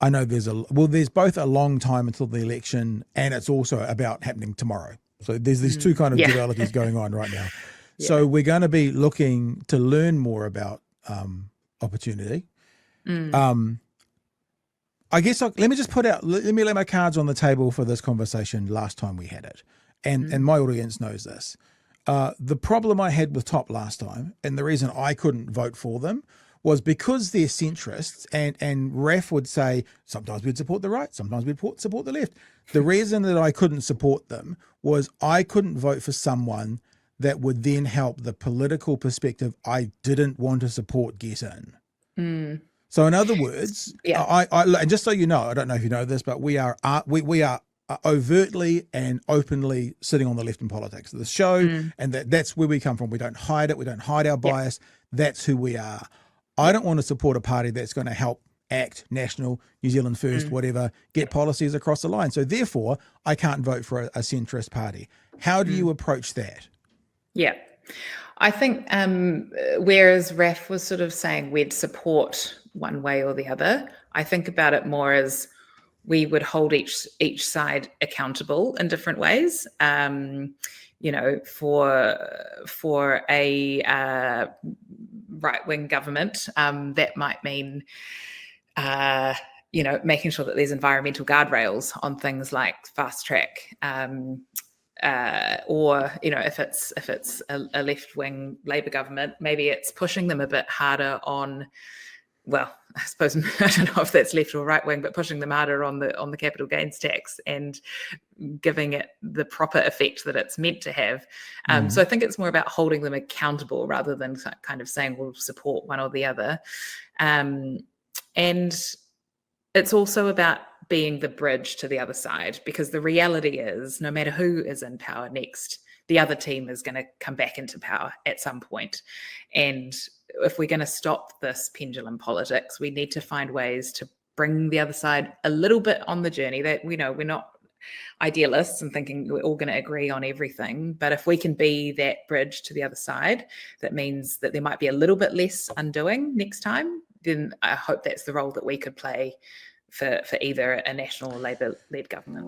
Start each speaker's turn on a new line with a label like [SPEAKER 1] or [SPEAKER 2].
[SPEAKER 1] I know there's both a long time until the election, and it's also about happening tomorrow. So there's these two kind of dualities going on right now.
[SPEAKER 2] Yeah.
[SPEAKER 1] So we're going to be looking to learn more about opportunity. I guess let me just let me lay my cards on the table for this conversation last time we had it. And my audience knows this. The problem I had with Top last time, and the reason I couldn't vote for them, was because they're centrists, and Raf would say, sometimes we'd support the right, sometimes we'd support the left. The reason that I couldn't support them was I couldn't vote for someone that would then help the political perspective I didn't want to support get in. So in other words, I and just so you know, I don't know if you know this, but we are overtly and openly sitting on the left in politics. The show, and that's where we come from. We don't hide it. We don't hide our bias. That's who we are. I don't want to support a party that's going to help ACT, National, New Zealand First, whatever, get policies across the line. So therefore, I can't vote for a centrist party. How do you approach that?
[SPEAKER 2] Yeah. I think whereas Raf was sort of saying we'd support one way or the other, I think about it more as we would hold each side accountable in different ways. For a right-wing government, that might mean making sure that there's environmental guardrails on things like fast track, or if it's a left-wing Labour government, maybe it's pushing them a bit harder on. Well, I suppose I don't know if that's left or right wing, but pushing them harder on the capital gains tax and giving it the proper effect that it's meant to have. So I think it's more about holding them accountable rather than kind of saying we'll support one or the other. And it's also about being the bridge to the other side, because the reality is no matter who is in power next, the other team is going to come back into power at some point. And if we're going to stop this pendulum politics, we need to find ways to bring the other side a little bit on the journey. That we're not idealists and thinking we're all going to agree on everything. But if we can be that bridge to the other side, that means that there might be a little bit less undoing next time. Then I hope that's the role that we could play for either a National or Labour-led government.